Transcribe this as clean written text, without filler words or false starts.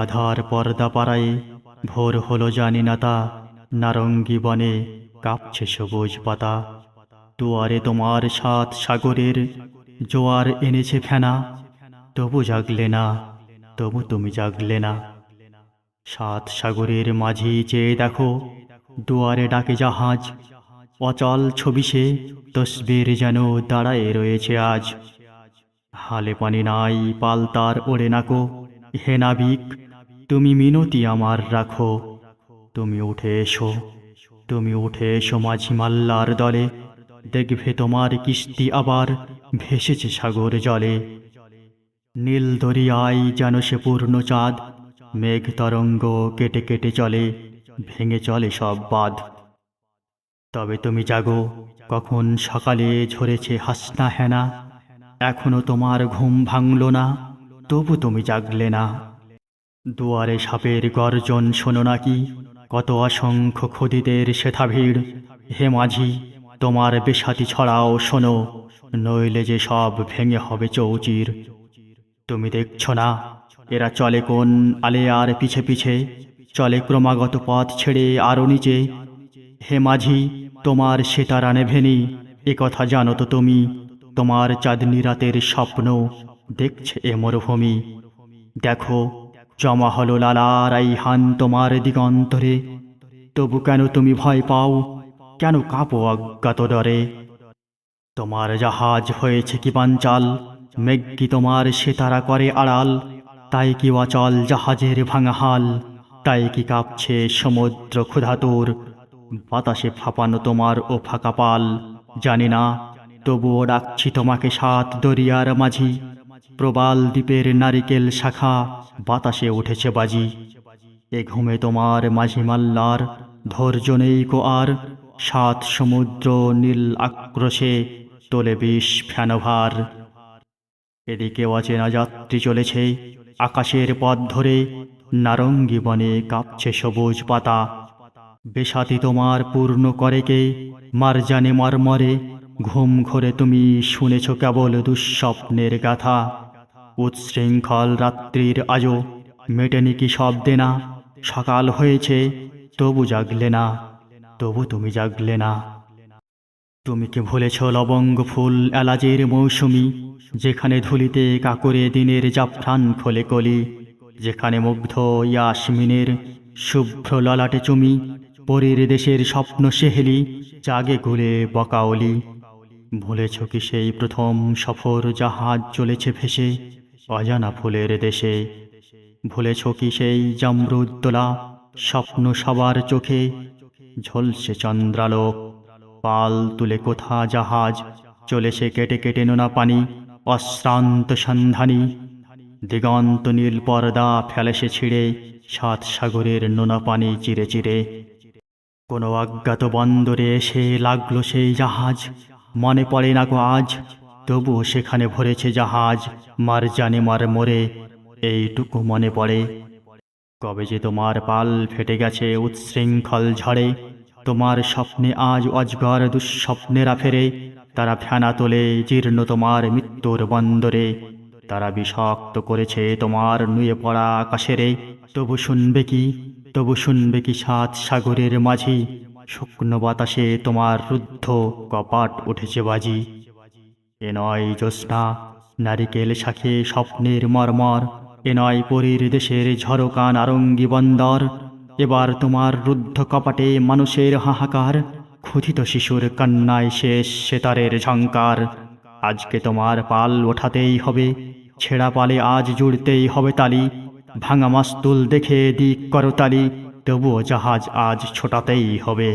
আধার পর্দা পাড়ায় ভোর হলো জানি না তা, নারঙ্গী বনে কাঁপছে সবুজ পাতা। দুয়ারে তোমার সাত সাগরের জোয়ার এনেছে ফেনা, তবু জাগলে না, তবু তুমি জাগলে না। সাত সাগরের মাঝি চেয়ে দেখো, দুয়ারে ডাকে জাহাজ, অচল ছবি সে তসবির যেন দাঁড়ায়ে রয়েছে আজ। হালে পানি নাই, পাল তার ওড়ে নাকো, হে নাবিক তুমি মিনতি আমার রাখো। তুমি উঠে এসো, তুমি উঠে এসো মাঝি মাল্লার দলে, দেখবে তোমার কিস্তি আবার ভেসেছে সাগর জলে। নীল দরিয়ায় যেন সে পূর্ণ চাঁদ, মেঘ তরঙ্গ কেটে কেটে চলে, ভেঙে চলে সব বাঁধ। তবে তুমি জাগো, কখন সকালে ঝরেছে হাসনা হেনা, এখনো তোমার ঘুম ভাঙল না, তবু তুমি জাগলে না। দুয়ারে সাপের গর্জন শোনো নাকি, কত অসংখ্য খদিদের সেথা ভিড়। হে মাঝি তোমার বেসাতি ছড়াও শোনো, নইলে যে সব ভেঙে হবে চৌচির। তুমি দেখছ না এরা চলে কোন আলেয়ার পিছে পিছে, চলে ক্রমাগত পথ ছেড়ে আরো নিচে। হে মাঝি তোমার সেতারা নেভেনি, এ কথা জানো তো তুমি, তোমার চাঁদনি রাতের স্বপ্ন দেখছে এ মরুভূমি। দেখো জমা হলো লালার আইহান তোমার দিগন্তরে, তবু কেন তুমি ভয় পাও, কেন কাঁপো অজ্ঞাত ডরে। তোমার জাহাজ হয়েছে কি পাঞ্চাল, মেঘ কি তোমার সেতারা করে আড়াল, তাই কি অচল জাহাজের ভাঙা হাল, তাই কি কাঁপছে সমুদ্র ক্ষুধাতুর, বাতাসে ফাঁপানো তোমার ও ফাঁকা পাল। জানি না, তবুও ডাকছি তোমাকে সাত দরিয়ার মাঝি, প্রবাল দ্বীপের নারিকেল শাখা বাতাসে উঠেছে বাজি। এ ঘুমে তোমার মাঝি মাল্লার ধৈর্য নেই কো আর, সাত সমুদ্র নীল আক্রোশে তোলে বিষ ফেনভার। এদিকে অচেনা যাত্রী চলেছে আকাশের পথ ধরে, নারঙ্গী বনে কাঁপছে সবুজ পাতা। বেসাতি তোমার পূর্ণ করে কে মারজানে মর্মরে, ঘুম ঘরে তুমি শুনেছ কেবল দুঃস্বপ্নের গাথা। উচ্ছৃঙ্খল রাত্রির আজও মেটেনি কি সব দেনা, সকাল হয়েছে তবু জাগলে না, তবু তুমি জাগলে না। তুমি কি ভুলেছ লবঙ্গ ফুল এলাচের মৌসুমি, যেখানে ধুলিতে কাকরে দিনের জাফরান খোলে কলি, যেখানে মুগ্ধ ইয়াসমিনের শুভ্র ললাটে চুমি, পরীর দেশের স্বপ্ন সেহেলি জাগে গুলে বকাওলি। ভুলেছ কি সেই প্রথম সফর জাহাজ চলেছে ভেসে অজানা ফুলের দেশে, ভুলেছ কি সেই জামরুদ্দোলা স্বপ্ন সবার চোখে, ঝলসে চন্দ্রালোক পাল তুলে কোথা জাহাজ চলেছে কেটে কেটে নোনা পানি অশ্রান্ত সন্ধানী। দিগন্ত নীল পর্দা ফেলেছে ছিঁড়ে সাত সাগরের নোনা পানি চিরে চিরে। কোনো অজ্ঞাত বন্দরে এসে লাগলো সেই জাহাজ, মনে পড়ে না গো আজ, তবুও সেখানে ভরেছে জাহাজ মারজানে মরে। এইটুকু মনে পড়ে, কবে যে তোমার পাল ফেটে গেছে উচ্ছৃঙ্খল ঝড়ে। তোমার স্বপ্নে আজ অজগর দুঃস্বপ্নেরা ফেরে, তারা ফেনা তোলে জীর্ণ তোমার মৃত্যুর বন্দরে। তারা বিষাক্ত করেছে তোমার নুয়ে পড়া আকাশেরে, তবু শুনবে কি, তবু শুনবে কি সাত সাগরের মাঝি, শুকনো বাতাসে তোমার রুদ্ধ কপাট উঠেছে বাজি। এ নয় জ্যোৎস্না নারিকেল শাখে স্বপ্নের মর্মর, এ নয় পরীর দেশের ঝরকা নারঙ্গী বন্দর। এবার তোমার রুদ্ধ কপাটে মানুষের হাহাকার, ক্ষুধিত শিশুর কান্নায় শেষ সেতারের ঝঙ্কার। আজকে তোমার পাল ওঠাতেই হবে, ছেঁড়া পালে আজ জুড়তেই হবে তালি, ভাঙা মাস্তুল দেখে দিক করতালি, তবুও জাহাজ আজ ছোটাতেই হবে।